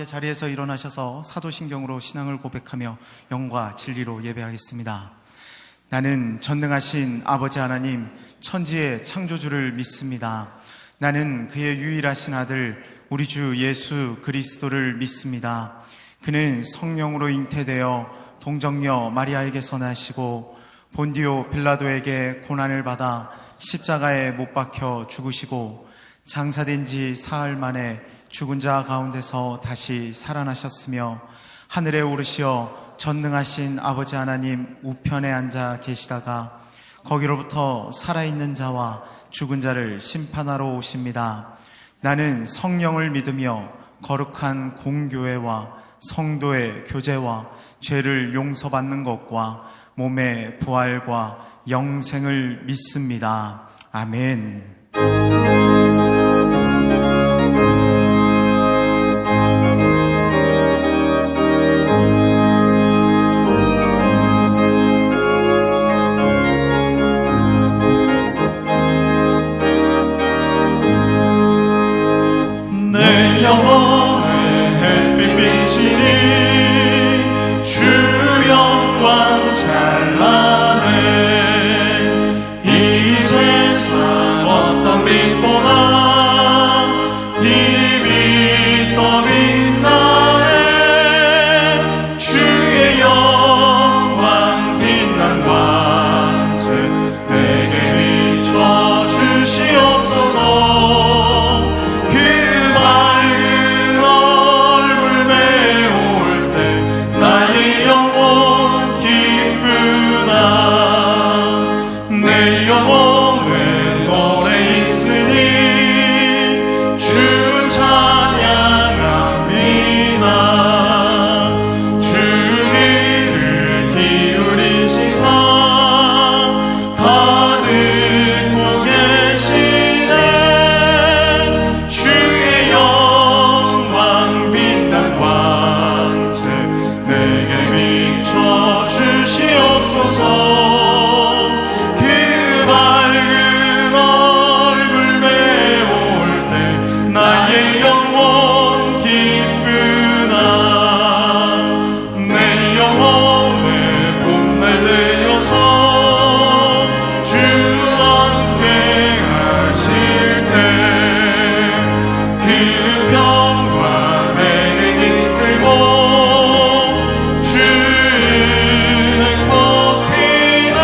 함께 자리에서 일어나셔서 사도신경으로 신앙을 고백하며 영과 진리로 예배하겠습니다. 나는 전능하신 아버지 하나님, 천지의 창조주를 믿습니다. 나는 그의 유일하신 아들 우리 주 예수 그리스도를 믿습니다. 그는 성령으로 잉태되어 동정녀 마리아에게서 나시고 본디오 빌라도에게 고난을 받아 십자가에 못 박혀 죽으시고 장사된 지 사흘 만에 죽은 자 가운데서 다시 살아나셨으며 하늘에 오르시어 전능하신 아버지 하나님 우편에 앉아 계시다가 거기로부터 살아있는 자와 죽은 자를 심판하러 오십니다. 나는 성령을 믿으며 거룩한 공교회와 성도의 교제와 죄를 용서받는 것과 몸의 부활과 영생을 믿습니다. 아멘. 내 영혼의 햇빛 비치니 주 영광 찬란해. 이 세상 어떤 빛보다 이미 더 빛나네. 주의 영광 빛난 광채 내게 비춰 주시옵소서. 영혼에 노래 있으니 주 찬양합니다. 주 귀를 기울이시사 다 듣고 계시네. 주의 영광 빛난 광채 내게 비춰 주시옵소서. 주는 꽃 피네.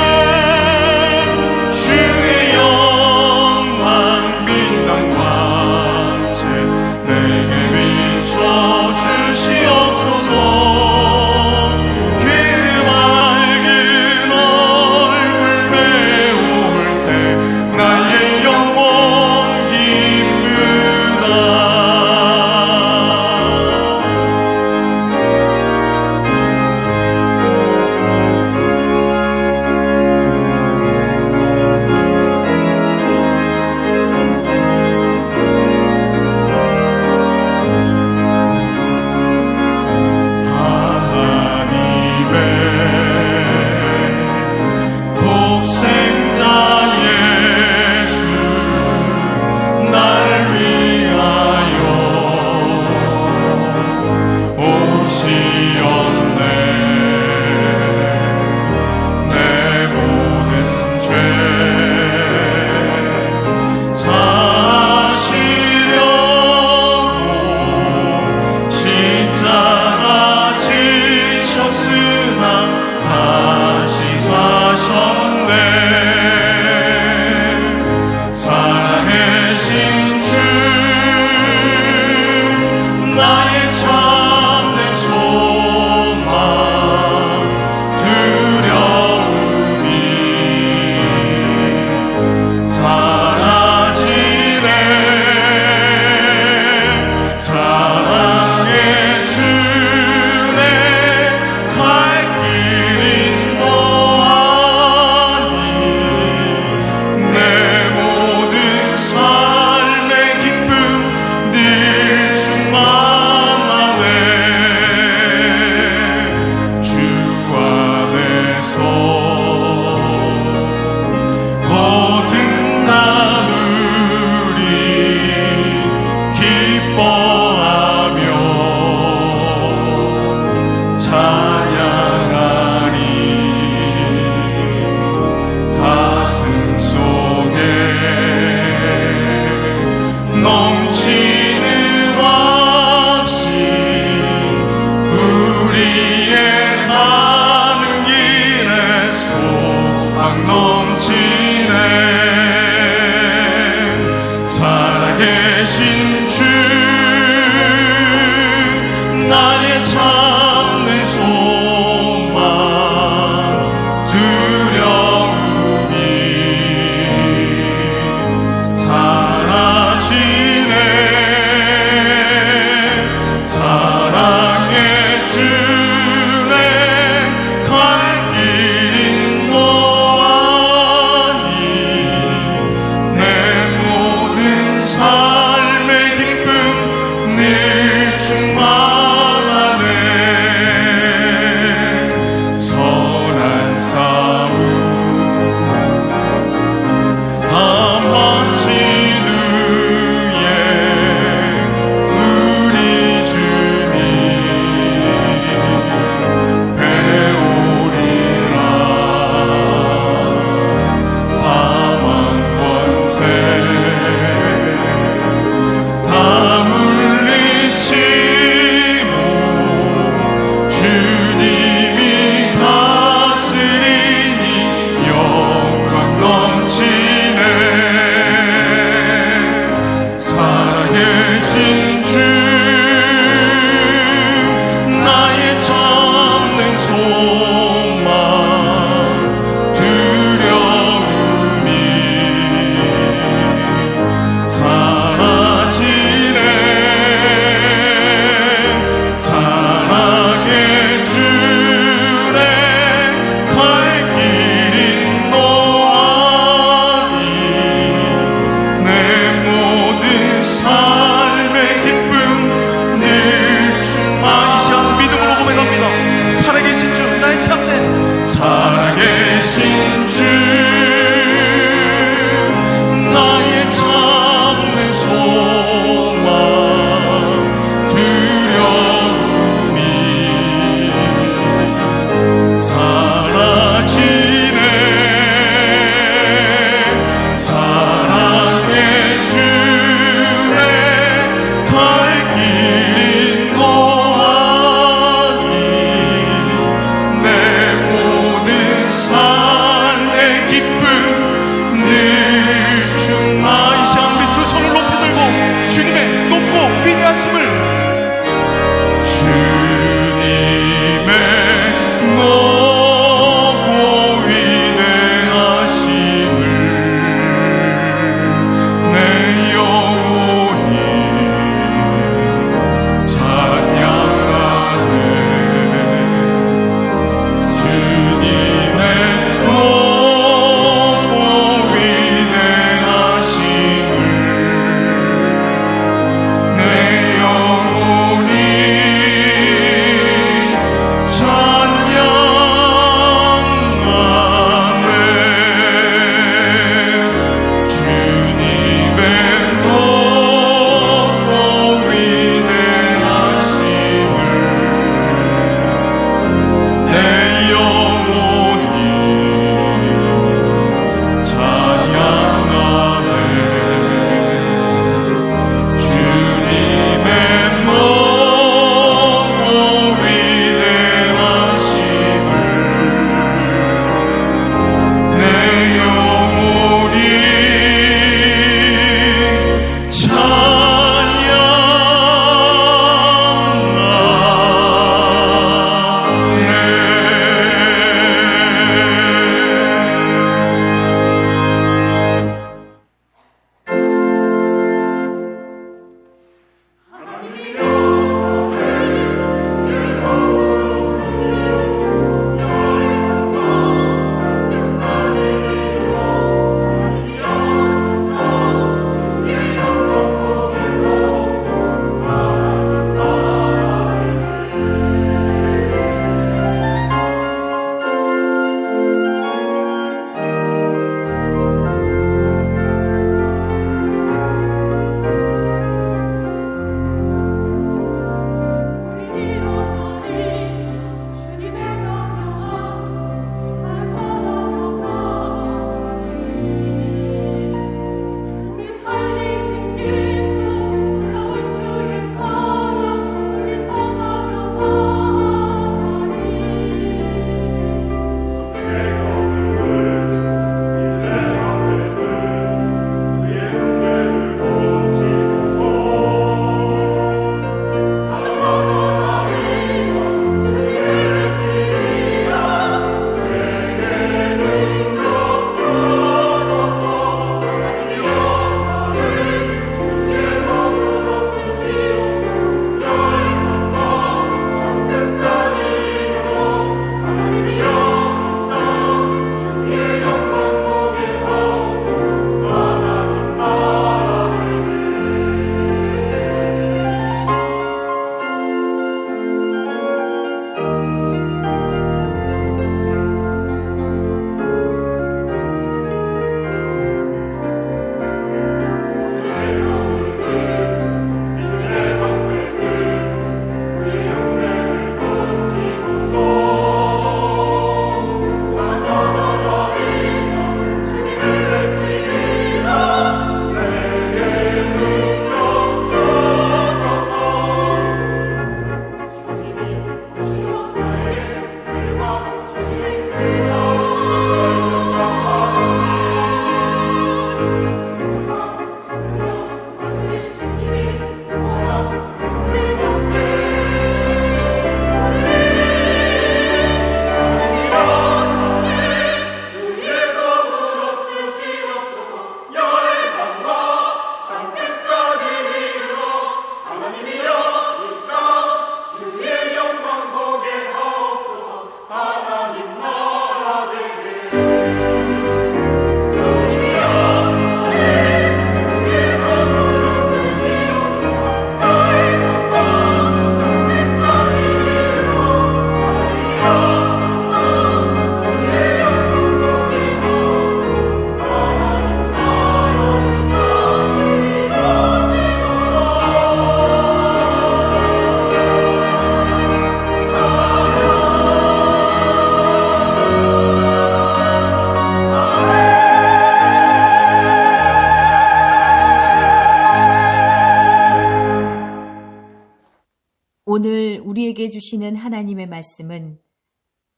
우리에게 주시는 하나님의 말씀은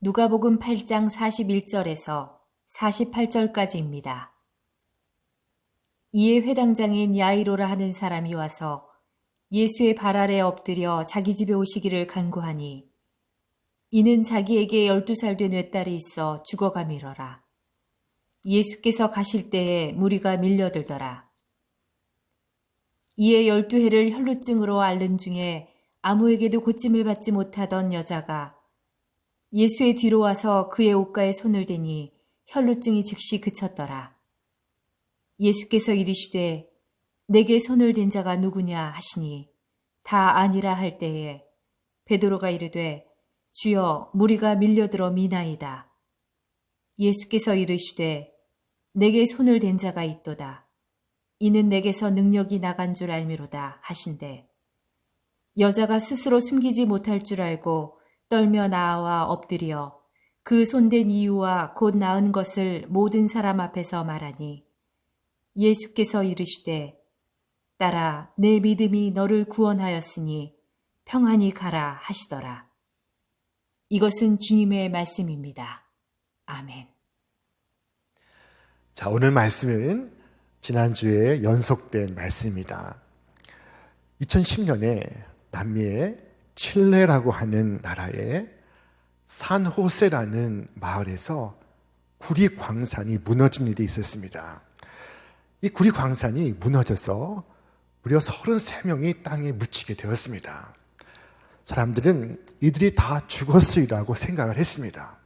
누가복음 8장 41절에서 48절까지입니다. 이에 회당장인 야이로라 하는 사람이 와서 예수의 발 아래 엎드려 자기 집에 오시기를 간구하니 이는 자기에게 12살 된 외딸이 있어 죽어가미러라. 예수께서 가실 때에 무리가 밀려들더라. 이에 12해를 혈루증으로 앓는 중에 아무에게도 고침을 받지 못하던 여자가 예수의 뒤로 와서 그의 옷가에 손을 대니 혈루증이 즉시 그쳤더라. 예수께서 이르시되 내게 손을 댄 자가 누구냐 하시니 다 아니라 할 때에 베드로가 이르되 주여 무리가 밀려들어 미나이다. 예수께서 이르시되 내게 손을 댄 자가 있도다. 이는 내게서 능력이 나간 줄 알미로다 하신대. 여자가 스스로 숨기지 못할 줄 알고 떨며 나아와 엎드려 그 손댄 이유와 곧 나은 것을 모든 사람 앞에서 말하니 예수께서 이르시되 딸아 내 믿음이 너를 구원하였으니 평안히 가라 하시더라. 이것은 주님의 말씀입니다. 아멘. 자, 오늘 말씀은 지난주에 연속된 말씀입니다. 2010년에 남미의 칠레라고 하는 나라의 산호세라는 마을에서 구리 광산이 무너진 일이 있었습니다. 이 구리 광산이 무너져서 무려 33명이 땅에 묻히게 되었습니다. 사람들은 이들이 다 죽었으리라고 생각을 했습니다.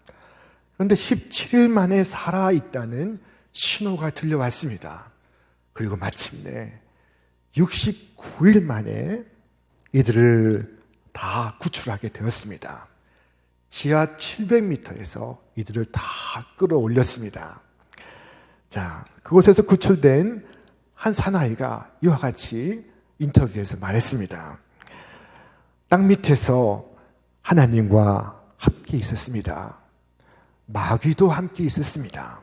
그런데 17일 만에 살아있다는 신호가 들려왔습니다. 그리고 마침내 69일 만에 이들을 다 구출하게 되었습니다. 지하 700m에서 이들을 다 끌어올렸습니다. 자, 그곳에서 구출된 한 사나이가 이와 같이 인터뷰에서 말했습니다. 땅 밑에서 하나님과 함께 있었습니다. 마귀도 함께 있었습니다.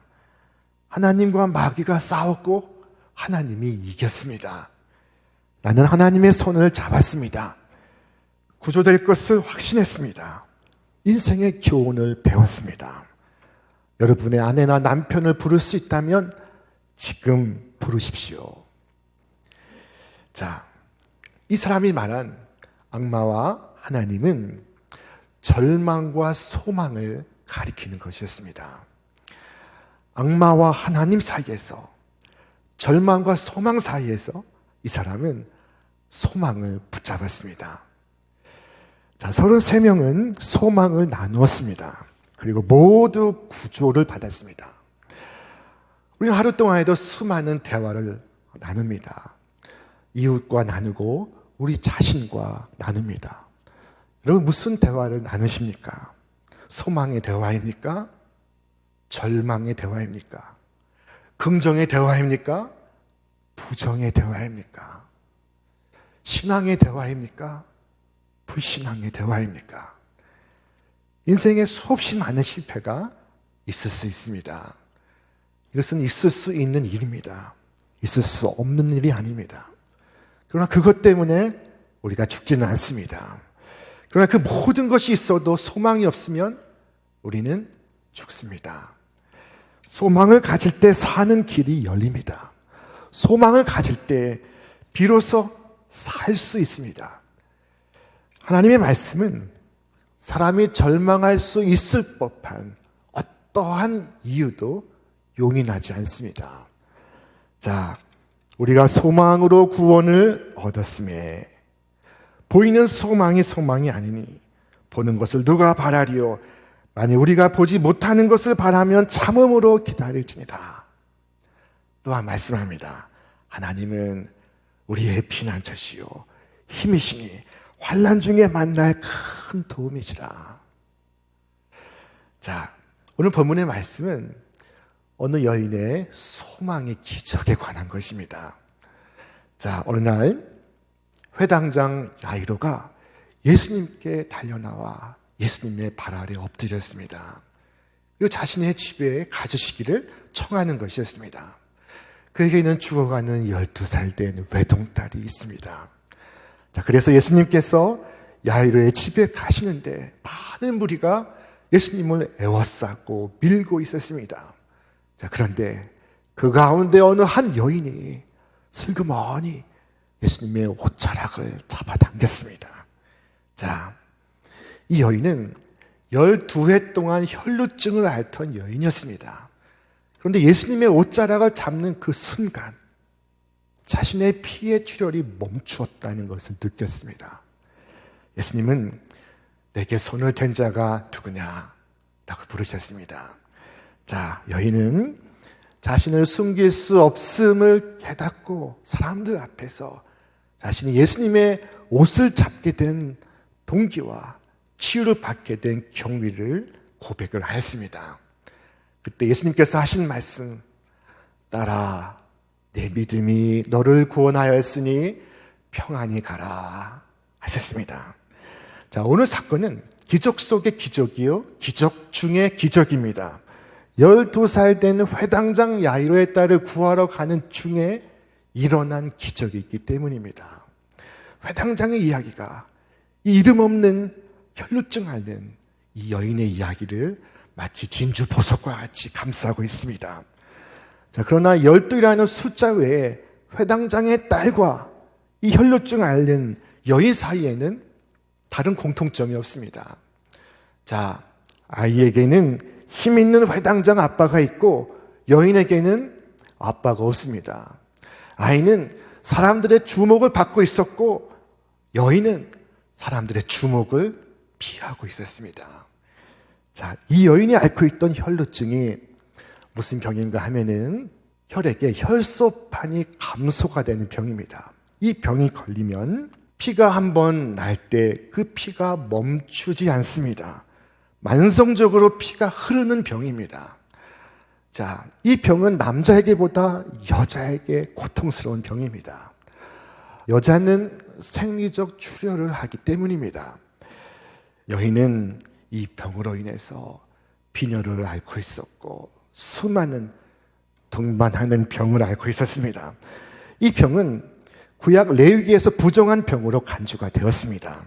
하나님과 마귀가 싸웠고 하나님이 이겼습니다. 나는 하나님의 손을 잡았습니다. 구조될 것을 확신했습니다. 인생의 교훈을 배웠습니다. 여러분의 아내나 남편을 부를 수 있다면 지금 부르십시오. 자, 이 사람이 말한 악마와 하나님은 절망과 소망을 가리키는 것이었습니다. 악마와 하나님 사이에서, 절망과 소망 사이에서 이 사람은 소망을 붙잡았습니다. 자, 33명은 소망을 나누었습니다. 그리고 모두 구조를 받았습니다. 우리는 하루 동안에도 수많은 대화를 나눕니다. 이웃과 나누고 우리 자신과 나눕니다. 여러분 무슨 대화를 나누십니까? 소망의 대화입니까? 절망의 대화입니까? 긍정의 대화입니까? 부정의 대화입니까? 신앙의 대화입니까? 불신앙의 대화입니까? 인생에 수없이 많은 실패가 있을 수 있습니다. 이것은 있을 수 있는 일입니다. 있을 수 없는 일이 아닙니다. 그러나 그것 때문에 우리가 죽지는 않습니다. 그러나 그 모든 것이 있어도 소망이 없으면 우리는 죽습니다. 소망을 가질 때 사는 길이 열립니다. 소망을 가질 때 비로소 살 수 있습니다. 하나님의 말씀은 사람이 절망할 수 있을 법한 어떠한 이유도 용인하지 않습니다. 자, 우리가 소망으로 구원을 얻었음에 보이는 소망이 소망이 아니니 보는 것을 누가 바라리요? 만일 우리가 보지 못하는 것을 바라면 참음으로 기다릴지니라. 또한 말씀합니다. 하나님은 우리의 피난처시요 힘이시니 환난 중에 만날 큰 도움이시라. 자, 오늘 본문의 말씀은 어느 여인의 소망의 기적에 관한 것입니다. 자, 어느 날 회당장 야이로가 예수님께 달려나와 예수님의 발 아래 엎드렸습니다. 그리고 자신의 집에 가주시기를 청하는 것이었습니다. 그에게는 죽어가는 12살 된 외동딸이 있습니다. 자, 그래서 예수님께서 야이로의 집에 가시는데 많은 무리가 예수님을 애워싸고 밀고 있었습니다. 자, 그런데 그 가운데 어느 한 여인이 슬그머니 예수님의 옷자락을 잡아당겼습니다. 자, 이 여인은 12해 동안 혈루증을 앓던 여인이었습니다. 그런데 예수님의 옷자락을 잡는 그 순간 자신의 피의 출혈이 멈추었다는 것을 느꼈습니다. 예수님은 내게 손을 댄 자가 누구냐? 라고 부르셨습니다. 자, 여인은 자신을 숨길 수 없음을 깨닫고 사람들 앞에서 자신이 예수님의 옷을 잡게 된 동기와 치유를 받게 된 경위를 고백을 하였습니다. 그때 예수님께서 하신 말씀, 딸아, 내 믿음이 너를 구원하였으니 평안히 가라 하셨습니다. 자, 오늘 사건은 기적 속의 기적이요, 기적 중의 기적입니다. 12살 된 회당장 야이로의 딸을 구하러 가는 중에 일어난 기적이 있기 때문입니다. 회당장의 이야기가 이 이름 없는 혈루증 앓는 이 여인의 이야기를 마치 진주 보석과 같이 감싸고 있습니다. 자, 그러나 12이라는 숫자 외에 회당장의 딸과 이 혈루증 앓는 여인 사이에는 다른 공통점이 없습니다. 자, 아이에게는 힘 있는 회당장 아빠가 있고 여인에게는 아빠가 없습니다. 아이는 사람들의 주목을 받고 있었고 여인은 사람들의 주목을 피하고 있었습니다. 자, 이 여인이 앓고 있던 혈루증이 무슨 병인가 하면은 혈액의 혈소판이 감소가 되는 병입니다. 이 병이 걸리면 피가 한번 날 때 그 피가 멈추지 않습니다. 만성적으로 피가 흐르는 병입니다. 자, 이 병은 남자에게보다 여자에게 고통스러운 병입니다. 여자는 생리적 출혈을 하기 때문입니다. 여인은 이 병으로 인해서 빈혈을 앓고 있었고 수많은 동반하는 병을 앓고 있었습니다. 이 병은 구약 레위기에서 부정한 병으로 간주가 되었습니다.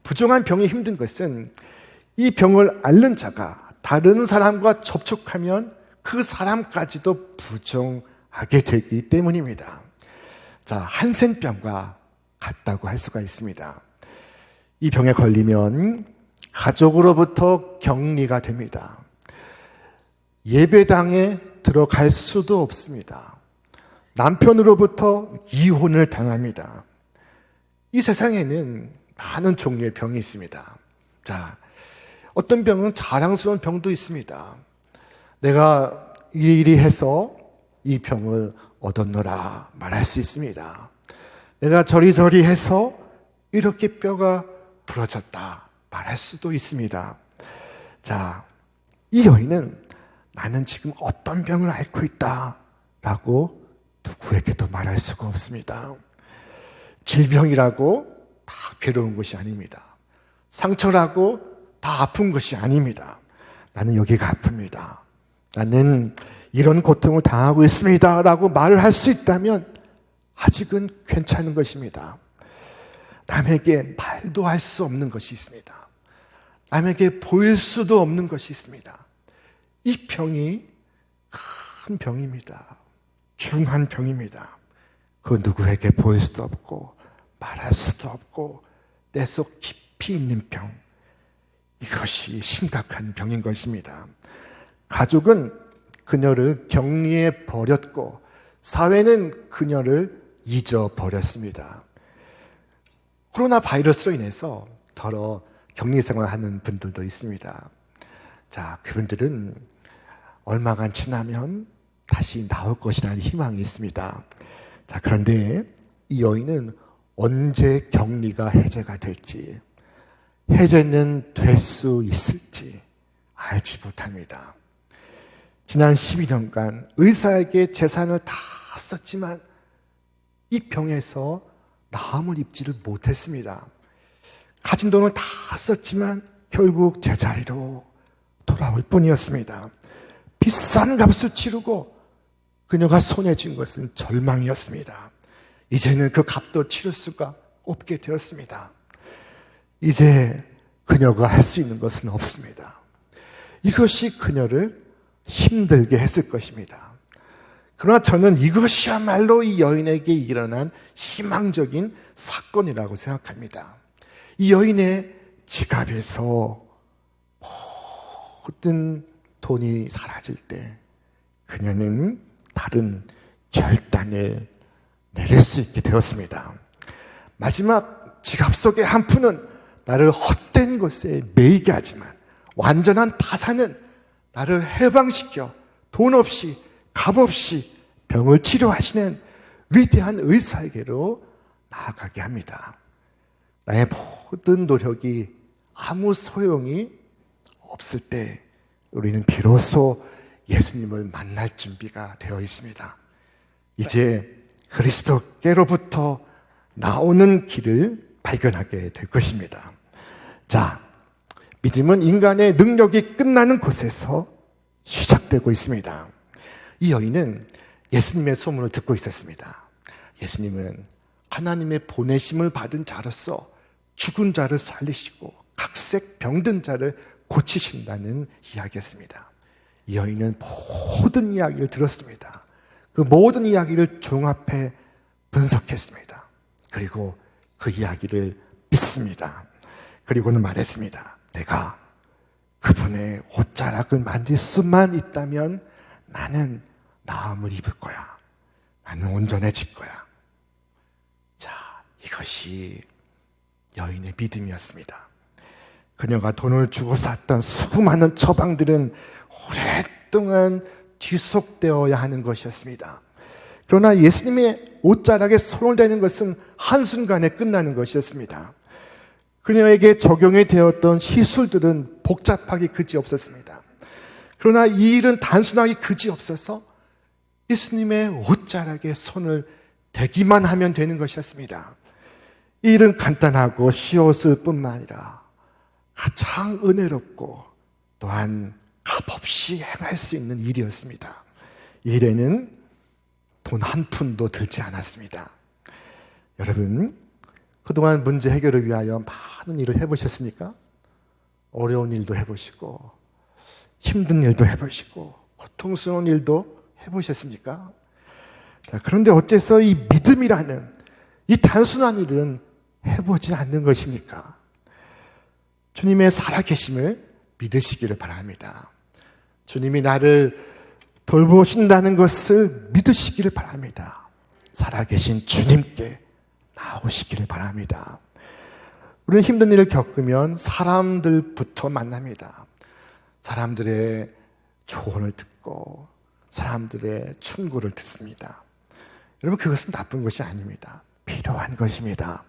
부정한 병이 힘든 것은 이 병을 앓는 자가 다른 사람과 접촉하면 그 사람까지도 부정하게 되기 때문입니다. 자, 한센병과 같다고 할 수가 있습니다. 이 병에 걸리면 가족으로부터 격리가 됩니다. 예배당에 들어갈 수도 없습니다. 남편으로부터 이혼을 당합니다. 이 세상에는 많은 종류의 병이 있습니다. 자, 어떤 병은 자랑스러운 병도 있습니다. 내가 이리 해서 이 병을 얻었노라 말할 수 있습니다. 내가 저리저리 해서 이렇게 뼈가 부러졌다 말할 수도 있습니다. 자, 이 여인은 나는 지금 어떤 병을 앓고 있다 라고 누구에게도 말할 수가 없습니다. 질병이라고 다 괴로운 것이 아닙니다. 상처라고 다 아픈 것이 아닙니다. 나는 여기가 아픕니다. 나는 이런 고통을 당하고 있습니다 라고 말을 할 수 있다면 아직은 괜찮은 것입니다. 남에게 말도 할 수 없는 것이 있습니다. 남에게 보일 수도 없는 것이 있습니다. 이 병이 큰 병입니다. 중한 병입니다. 그 누구에게 보일 수도 없고 말할 수도 없고 내 속 깊이 있는 병, 이것이 심각한 병인 것입니다. 가족은 그녀를 격리해 버렸고 사회는 그녀를 잊어버렸습니다. 코로나 바이러스로 인해서 더러 격리 생활하는 분들도 있습니다. 자, 그분들은 얼마간 지나면 다시 나올 것이라는 희망이 있습니다. 자, 그런데 이 여인은 언제 격리가 해제가 될지, 해제는 될 수 있을지 알지 못합니다. 지난 12년간 의사에게 재산을 다 썼지만 이 병에서 나음을 입지를 못했습니다. 가진 돈을 다 썼지만 결국 제자리로 돌아올 뿐이었습니다. 비싼 값을 치르고 그녀가 손에 쥔 것은 절망이었습니다. 이제는 그 값도 치를 수가 없게 되었습니다. 이제 그녀가 할 수 있는 것은 없습니다. 이것이 그녀를 힘들게 했을 것입니다. 그러나 저는 이것이야말로 이 여인에게 일어난 희망적인 사건이라고 생각합니다. 이 여인의 지갑에서 모든 돈이 사라질 때 그녀는 다른 결단을 내릴 수 있게 되었습니다. 마지막 지갑 속의 한 푼은 나를 헛된 것에 매이게 하지만 완전한 파산은 나를 해방시켜 돈 없이 값 없이 병을 치료하시는 위대한 의사에게로 나아가게 합니다. 나의 모든 노력이 아무 소용이 없을 때 우리는 비로소 예수님을 만날 준비가 되어 있습니다. 이제 그리스도께로부터 나오는 길을 발견하게 될 것입니다. 자, 믿음은 인간의 능력이 끝나는 곳에서 시작되고 있습니다. 이 여인은 예수님의 소문을 듣고 있었습니다. 예수님은 하나님의 보내심을 받은 자로서 죽은 자를 살리시고 각색 병든 자를 고치신다는 이야기였습니다. 이 여인은 모든 이야기를 들었습니다. 그 모든 이야기를 종합해 분석했습니다. 그리고 그 이야기를 믿습니다. 그리고는 말했습니다. 내가 그분의 옷자락을 만질 수만 있다면 나는 나음을 입을 거야. 나는 온전해질 거야. 자, 이것이 여인의 믿음이었습니다. 그녀가 돈을 주고 샀던 수많은 처방들은 오랫동안 뒤속되어야 하는 것이었습니다. 그러나 예수님의 옷자락에 손을 대는 것은 한순간에 끝나는 것이었습니다. 그녀에게 적용이 되었던 시술들은 복잡하기 그지없었습니다. 그러나 이 일은 단순하게 그지없어서 예수님의 옷자락에 손을 대기만 하면 되는 것이었습니다. 이 일은 간단하고 쉬웠을 뿐만 아니라 가장 은혜롭고 또한 값없이 행할 수 있는 일이었습니다. 이 일에는 돈 한 푼도 들지 않았습니다. 여러분, 그동안 문제 해결을 위하여 많은 일을 해보셨습니까? 어려운 일도 해보시고 힘든 일도 해보시고 고통스러운 일도 해보셨습니까? 자, 그런데 어째서 이 믿음이라는 이 단순한 일은 해보지 않는 것입니까? 주님의 살아계심을 믿으시기를 바랍니다. 주님이 나를 돌보신다는 것을 믿으시기를 바랍니다. 살아계신 주님께 나오시기를 바랍니다. 우리는 힘든 일을 겪으면 사람들부터 만납니다. 사람들의 조언을 듣고 사람들의 충고를 듣습니다. 여러분, 그것은 나쁜 것이 아닙니다. 필요한 것입니다.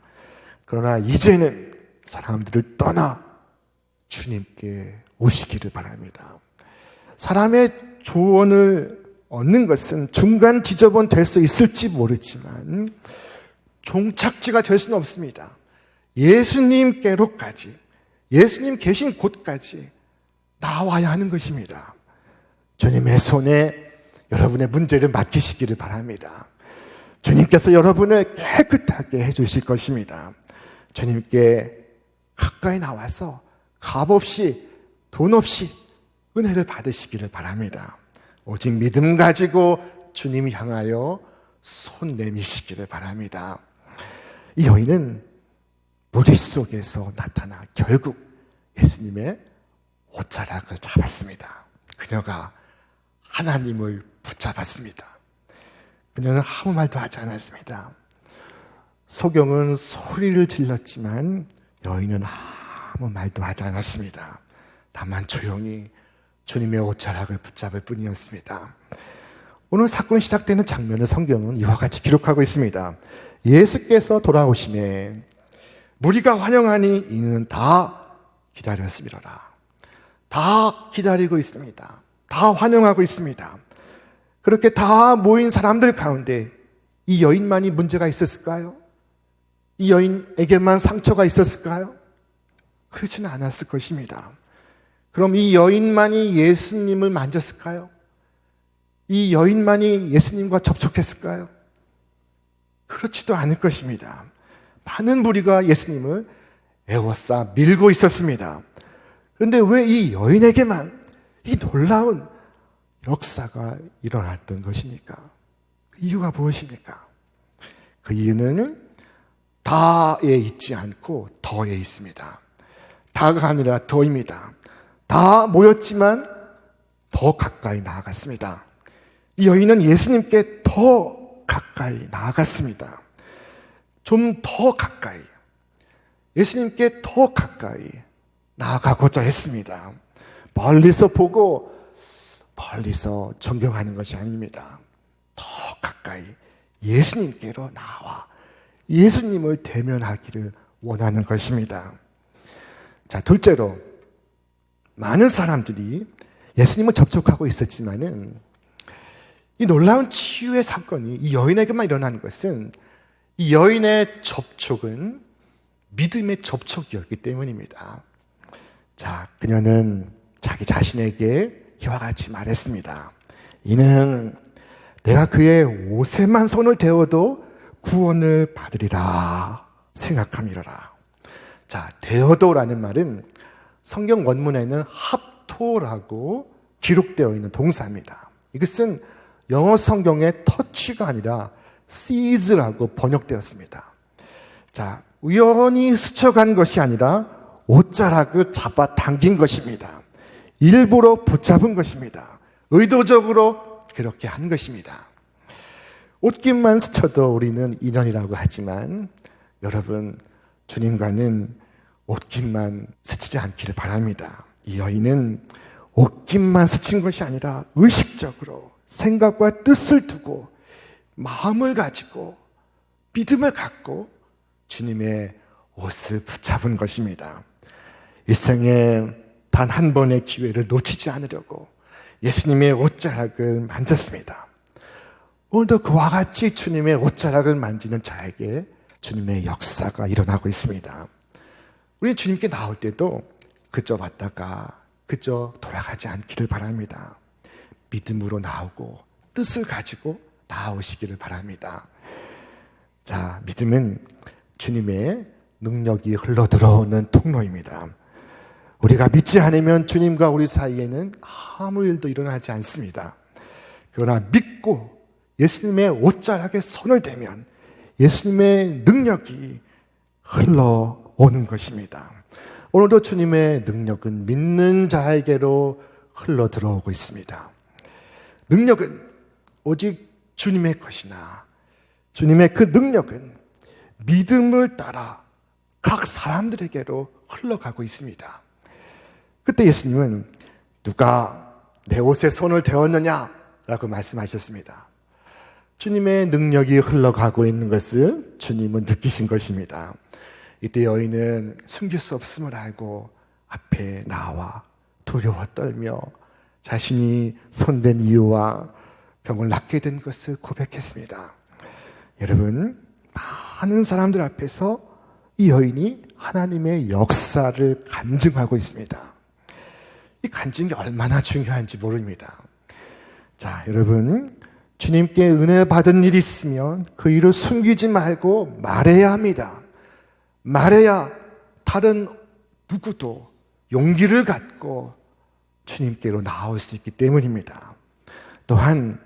그러나 이제는 사람들을 떠나 주님께 오시기를 바랍니다. 사람의 조언을 얻는 것은 중간 지점은 될 수 있을지 모르지만 종착지가 될 수는 없습니다. 예수님께로까지, 예수님 계신 곳까지 나와야 하는 것입니다. 주님의 손에 여러분의 문제를 맡기시기를 바랍니다. 주님께서 여러분을 깨끗하게 해주실 것입니다. 주님께 가까이 나와서 값없이 돈 없이 은혜를 받으시기를 바랍니다. 오직 믿음 가지고 주님 향하여 손 내미시기를 바랍니다. 이 여인은 무리 속에서 나타나 결국 예수님의 옷자락을 잡았습니다. 그녀가 하나님을 붙잡았습니다. 그녀는 아무 말도 하지 않았습니다. 소경은 소리를 질렀지만 여인은 아무 말도 하지 않았습니다. 다만 조용히 주님의 옷자락을 붙잡을 뿐이었습니다. 오늘 사건이 시작되는 장면을 성경은 이와 같이 기록하고 있습니다. 예수께서 돌아오시매 무리가 환영하니 이는 다 기다렸음이로라. 다 기다리고 있습니다. 다 환영하고 있습니다. 그렇게 다 모인 사람들 가운데 이 여인만이 문제가 있었을까요? 이 여인에게만 상처가 있었을까요? 그렇지는 않았을 것입니다. 그럼 이 여인만이 예수님을 만졌을까요? 이 여인만이 예수님과 접촉했을까요? 그렇지도 않을 것입니다. 많은 무리가 예수님을 에워싸 밀고 있었습니다. 그런데 왜 이 여인에게만 이 놀라운 역사가 일어났던 것입니까? 그 이유가 무엇입니까? 그 이유는 다에 있지 않고 더에 있습니다. 다가 아니라 더입니다. 다 모였지만 더 가까이 나아갔습니다. 이 여인은 예수님께 더 가까이 나아갔습니다. 좀 더 가까이, 예수님께 더 가까이 나아가고자 했습니다. 멀리서 보고 멀리서 존경하는 것이 아닙니다. 더 가까이 예수님께로 나와 예수님을 대면하기를 원하는 것입니다. 자, 둘째로 많은 사람들이 예수님을 접촉하고 있었지만은 이 놀라운 치유의 사건이 이 여인에게만 일어나는 것은 이 여인의 접촉은 믿음의 접촉이었기 때문입니다. 자, 그녀는 자기 자신에게 이와 같이 말했습니다. 이는 내가 그의 옷에만 손을 대어도 구원을 받으리라 생각함이로라. 자, 대어도라는 말은 성경 원문에는 합토라고 기록되어 있는 동사입니다. 이것은 영어 성경의 터치가 아니라 seize라고 번역되었습니다. 자, 우연히 스쳐간 것이 아니라 옷자락을 잡아 당긴 것입니다. 일부러 붙잡은 것입니다. 의도적으로 그렇게 한 것입니다. 옷깃만 스쳐도 우리는 인연이라고 하지만 여러분, 주님과는 옷깃만 스치지 않기를 바랍니다. 이 여인은 옷깃만 스친 것이 아니라 의식적으로 생각과 뜻을 두고 마음을 가지고 믿음을 갖고 주님의 옷을 붙잡은 것입니다. 일생에 단 한 번의 기회를 놓치지 않으려고 예수님의 옷자락을 만졌습니다. 오늘도 그와 같이 주님의 옷자락을 만지는 자에게 주님의 역사가 일어나고 있습니다. 우리 주님께 나올 때도 그저 왔다가 그저 돌아가지 않기를 바랍니다. 믿음으로 나오고 뜻을 가지고 나오시기를 바랍니다. 자, 믿음은 주님의 능력이 흘러들어오는 통로입니다. 우리가 믿지 않으면 주님과 우리 사이에는 아무 일도 일어나지 않습니다. 그러나 믿고 예수님의 옷자락에 손을 대면 예수님의 능력이 흘러오는 것입니다. 오늘도 주님의 능력은 믿는 자에게로 흘러들어오고 있습니다. 능력은 오직 주님의 것이나 주님의 그 능력은 믿음을 따라 각 사람들에게로 흘러가고 있습니다. 그때 예수님은 누가 내 옷에 손을 대었느냐? 라고 말씀하셨습니다. 주님의 능력이 흘러가고 있는 것을 주님은 느끼신 것입니다. 이때 여인은 숨길 수 없음을 알고 앞에 나와 두려워 떨며 자신이 손댄 이유와 병을 낫게 된 것을 고백했습니다. 여러분, 많은 사람들 앞에서 이 여인이 하나님의 역사를 간증하고 있습니다. 이 간증이 얼마나 중요한지 모릅니다. 자, 여러분, 주님께 은혜 받은 일이 있으면 그 일을 숨기지 말고 말해야 합니다. 말해야 다른 누구도 용기를 갖고 주님께로 나올 수 있기 때문입니다. 또한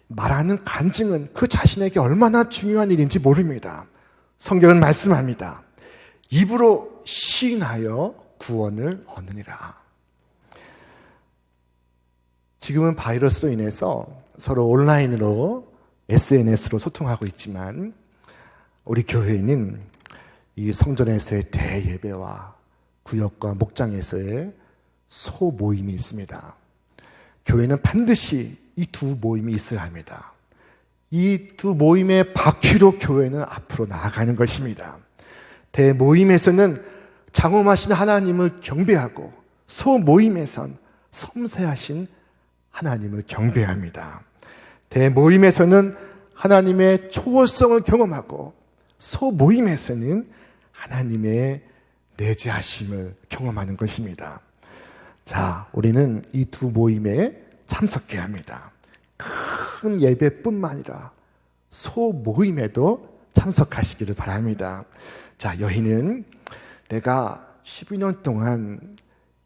말하는 간증은 그 자신에게 얼마나 중요한 일인지 모릅니다. 성경은 말씀합니다. 입으로 시인하여 구원을 얻느니라. 지금은 바이러스로 인해서 서로 온라인으로 SNS로 소통하고 있지만 우리 교회는 이 성전에서의 대예배와 구역과 목장에서의 소모임이 있습니다. 교회는 반드시 이 두 모임이 있어야 합니다. 이 두 모임의 바퀴로 교회는 앞으로 나아가는 것입니다. 대모임에서는 장엄하신 하나님을 경배하고 소모임에선 섬세하신 하나님을 경배합니다. 대모임에서는 하나님의 초월성을 경험하고 소모임에서는 하나님의 내재하심을 경험하는 것입니다. 자, 우리는 이 두 모임에 참석해야 합니다. 큰 예배뿐만 아니라 소모임에도 참석하시기를 바랍니다. 자, 여인은 내가 12년 동안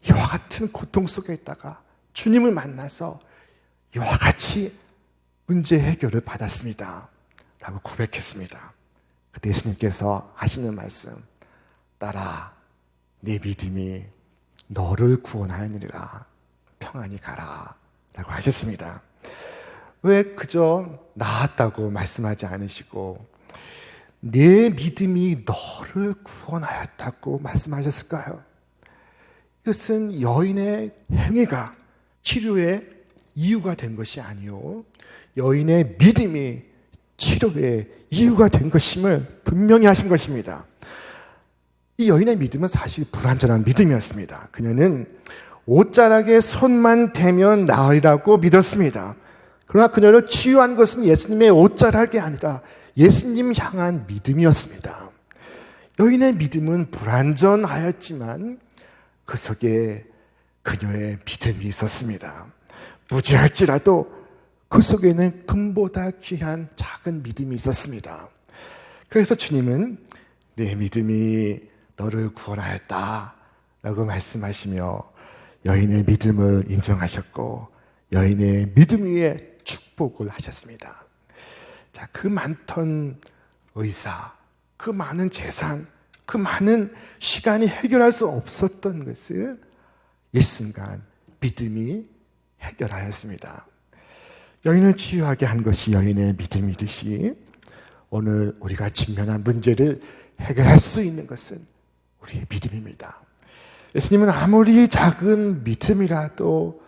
이와 같은 고통 속에 있다가 주님을 만나서 이와 같이 문제 해결을 받았습니다. 라고 고백했습니다. 그때 예수님께서 하시는 말씀, 딸아, 네 믿음이 너를 구원하느니라. 평안히 가라. 라고 하셨습니다. 왜 그저 나았다고 말씀하지 않으시고 내 믿음이 너를 구원하였다고 말씀하셨을까요? 이것은 여인의 행위가 치료의 이유가 된 것이 아니요, 여인의 믿음이 치료의 이유가 된 것임을 분명히 하신 것입니다. 이 여인의 믿음은 사실 불완전한 믿음이었습니다. 그녀는 옷자락에 손만 대면 나으리라고 믿었습니다. 그러나 그녀를 치유한 것은 예수님의 옷자락이 아니라 예수님 향한 믿음이었습니다. 여인의 믿음은 불완전하였지만 그 속에 그녀의 믿음이 있었습니다. 무지할지라도 그 속에는 금보다 귀한 작은 믿음이 있었습니다. 그래서 주님은 내 믿음이 너를 구원하였다 라고 말씀하시며 여인의 믿음을 인정하셨고 여인의 믿음 위에 축복을 하셨습니다. 자, 그 많던 의사, 그 많은 재산, 그 많은 시간이 해결할 수 없었던 것을 일순간 믿음이 해결하였습니다. 여인을 치유하게 한 것이 여인의 믿음이듯이 오늘 우리가 직면한 문제를 해결할 수 있는 것은 우리의 믿음입니다. 예수님은 아무리 작은 믿음이라도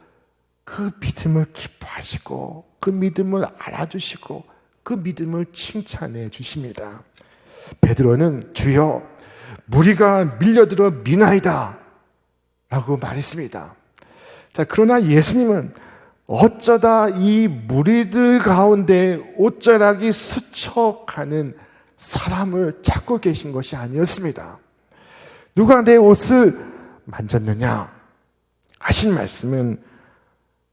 그 믿음을 기뻐하시고 그 믿음을 알아주시고 그 믿음을 칭찬해 주십니다. 베드로는 주여 무리가 밀려들어 미나이다 라고 말했습니다. 자, 그러나 예수님은 어쩌다 이 무리들 가운데 옷자락이 스쳐가는 사람을 찾고 계신 것이 아니었습니다. 누가 내 옷을 만졌느냐 하신 말씀은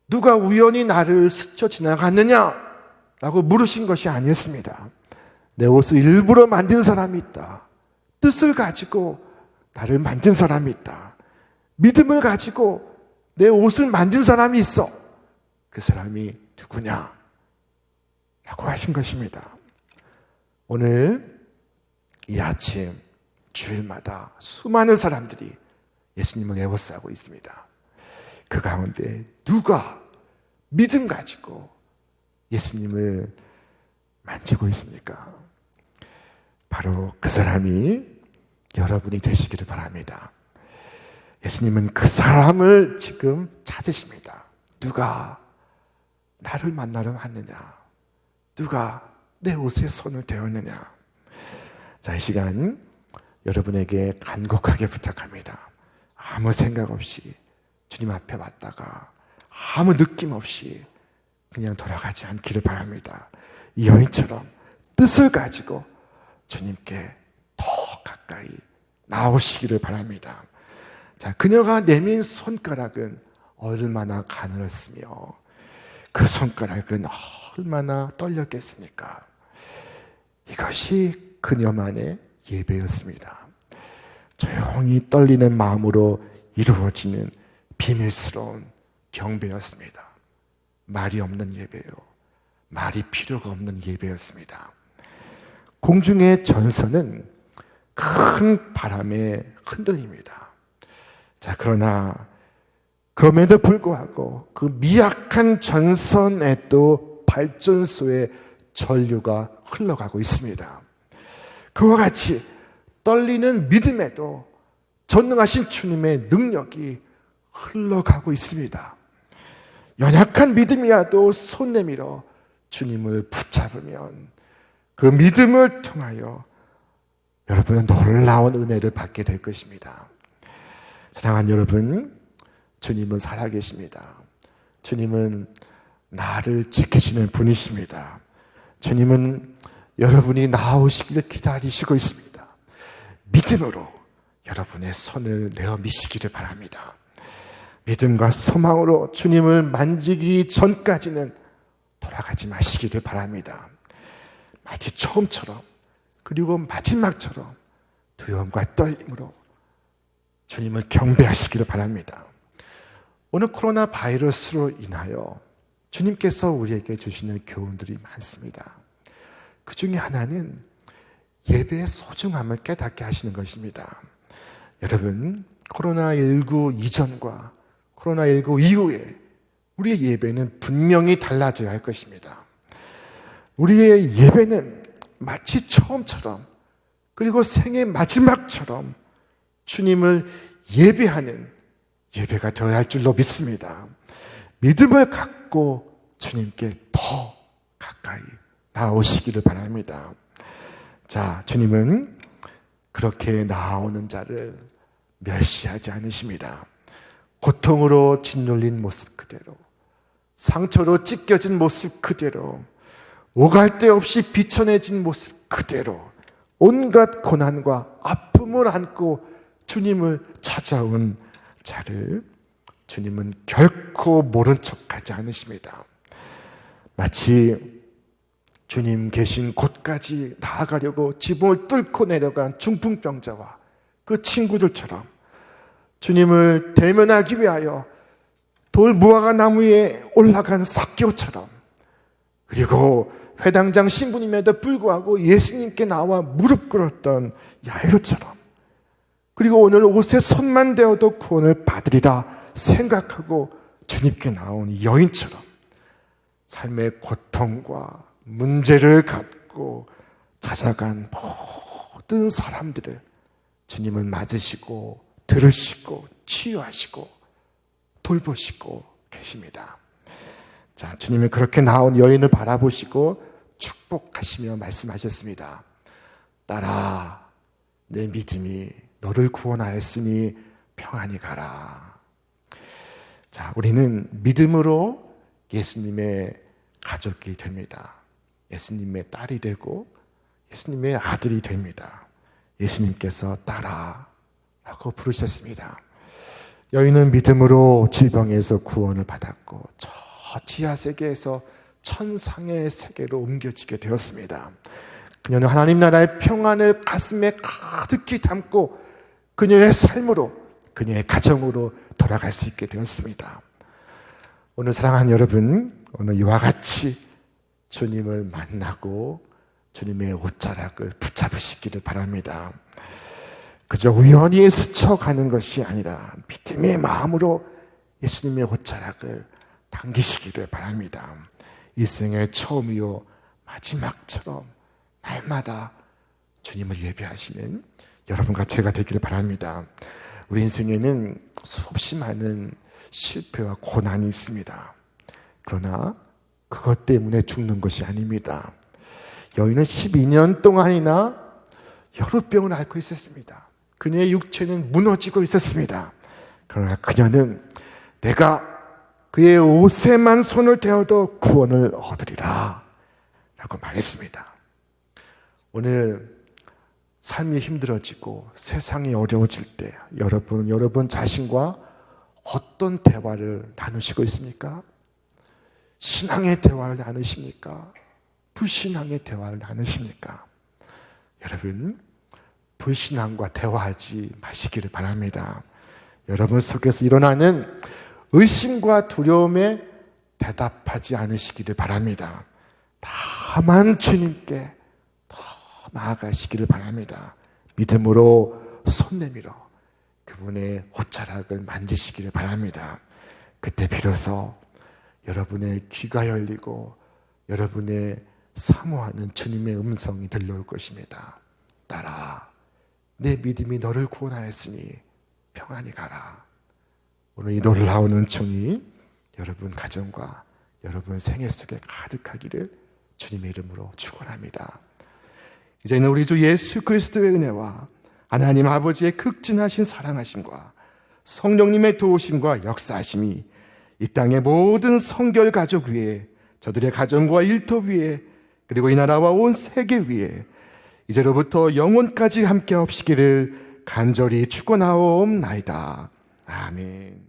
누가 우연히 나를 스쳐 지나갔느냐 라고 물으신 것이 아니었습니다. 내 옷을 일부러 만진 사람이 있다. 뜻을 가지고 나를 만진 사람이 있다. 믿음을 가지고 내 옷을 만진 사람이 있어. 그 사람이 누구냐? 라고 하신 것입니다. 오늘 이 아침 주일마다 수많은 사람들이 예수님을 애워싸고 있습니다. 그 가운데 누가 믿음 가지고 예수님을 만지고 있습니까? 바로 그 사람이 여러분이 되시기를 바랍니다. 예수님은 그 사람을 지금 찾으십니다. 누가 나를 만나러 왔느냐? 누가 내 옷에 손을 대었느냐? 자, 이 시간 여러분에게 간곡하게 부탁합니다. 아무 생각 없이 주님 앞에 왔다가 아무 느낌 없이 그냥 돌아가지 않기를 바랍니다. 이 여인처럼 뜻을 가지고 주님께 더 가까이 나오시기를 바랍니다. 자, 그녀가 내민 손가락은 얼마나 가늘었으며 그 손가락은 얼마나 떨렸겠습니까? 이것이 그녀만의 예배였습니다. 조용히 떨리는 마음으로 이루어지는 비밀스러운 경배였습니다. 말이 없는 예배요. 말이 필요가 없는 예배였습니다. 공중의 전선은 큰 바람에 흔들립니다. 자, 그러나 그럼에도 불구하고 그 미약한 전선에도 발전소의 전류가 흘러가고 있습니다. 그와 같이 떨리는 믿음에도 전능하신 주님의 능력이 흘러가고 있습니다. 연약한 믿음이라도 손 내밀어 주님을 붙잡으면 그 믿음을 통하여 여러분은 놀라운 은혜를 받게 될 것입니다. 사랑하는 여러분, 주님은 살아계십니다. 주님은 나를 지키시는 분이십니다. 주님은 여러분이 나오시기를 기다리시고 있습니다. 믿음으로 여러분의 손을 내어 미시기를 바랍니다. 믿음과 소망으로 주님을 만지기 전까지는 돌아가지 마시기를 바랍니다. 마치 처음처럼 그리고 마지막처럼 두려움과 떨림으로 주님을 경배하시기를 바랍니다. 오늘 코로나 바이러스로 인하여 주님께서 우리에게 주시는 교훈들이 많습니다. 그 중에 하나는 예배의 소중함을 깨닫게 하시는 것입니다. 여러분, 코로나19 이전과 코로나19 이후에 우리의 예배는 분명히 달라져야 할 것입니다. 우리의 예배는 마치 처음처럼 그리고 생의 마지막처럼 주님을 예배하는 예배가 되어야 할 줄로 믿습니다. 믿음을 갖고 주님께 더 가까이 나오시기를 바랍니다. 자, 주님은 그렇게 나아오는 자를 멸시하지 않으십니다. 고통으로 짓눌린 모습 그대로, 상처로 찢겨진 모습 그대로, 오갈 데 없이 비천해진 모습 그대로 온갖 고난과 아픔을 안고 주님을 찾아온 자를 주님은 결코 모른 척하지 않으십니다. 마치 주님 계신 곳까지 나아가려고 지붕을 뚫고 내려간 중풍병자와 그 친구들처럼 주님을 대면하기 위하여 돌 무화과 나무 위에 올라간 삭개오처럼, 그리고 회당장 신부님에도 불구하고 예수님께 나와 무릎 꿇었던 야이로처럼, 그리고 오늘 옷에 손만 대어도 구원을 받으리라 생각하고 주님께 나온 이 여인처럼 삶의 고통과 문제를 갖고 찾아간 모든 사람들을 주님은 맞으시고 들으시고 치유하시고 돌보시고 계십니다. 자, 주님은 그렇게 나온 여인을 바라보시고 축복하시며 말씀하셨습니다. 딸아, 내 믿음이 너를 구원하였으니 평안히 가라. 자, 우리는 믿음으로 예수님의 가족이 됩니다. 예수님의 딸이 되고 예수님의 아들이 됩니다. 예수님께서 딸아 라고 부르셨습니다. 여인은 믿음으로 질병에서 구원을 받았고 저 지하세계에서 천상의 세계로 옮겨지게 되었습니다. 그녀는 하나님 나라의 평안을 가슴에 가득히 담고 그녀의 삶으로, 그녀의 가정으로 돌아갈 수 있게 되었습니다. 오늘 사랑하는 여러분, 오늘 이와 같이 주님을 만나고 주님의 옷자락을 붙잡으시기를 바랍니다. 그저 우연히 스쳐가는 것이 아니라 믿음의 마음으로 예수님의 옷자락을 당기시기를 바랍니다. 일생의 처음이요 마지막처럼 날마다 주님을 예배하시는 여러분과 제가 되기를 바랍니다. 우리 인생에는 수없이 많은 실패와 고난이 있습니다. 그러나 그것 때문에 죽는 것이 아닙니다. 여인은 12년 동안이나 혈우병을 앓고 있었습니다. 그녀의 육체는 무너지고 있었습니다. 그러나 그녀는 내가 그의 옷에만 손을 대어도 구원을 얻으리라 라고 말했습니다. 오늘 삶이 힘들어지고 세상이 어려워질 때 여러분 자신과 어떤 대화를 나누시고 있습니까? 신앙의 대화를 나누십니까? 불신앙의 대화를 나누십니까? 여러분, 불신앙과 대화하지 마시기를 바랍니다. 여러분 속에서 일어나는 의심과 두려움에 대답하지 않으시기를 바랍니다. 다만 주님께 더 나아가시기를 바랍니다. 믿음으로 손 내밀어 그분의 옷자락을 만지시기를 바랍니다. 그때 비로소 여러분의 귀가 열리고 여러분의 사모하는 주님의 음성이 들려올 것입니다. 딸아, 내 믿음이 너를 구원하였으니 평안히 가라. 오늘 이 놀라운 은총이 여러분 가정과 여러분 생애 속에 가득하기를 주님의 이름으로 축원합니다. 이제는 우리 주 예수 그리스도의 은혜와 하나님 아버지의 극진하신 사랑하심과 성령님의 도우심과 역사하심이 이 땅의 모든 성결 가족 위에, 저들의 가정과 일터 위에, 그리고 이 나라와 온 세계 위에 이제로부터 영원까지 함께 하시기를 간절히 축원하옵나이다. 아멘.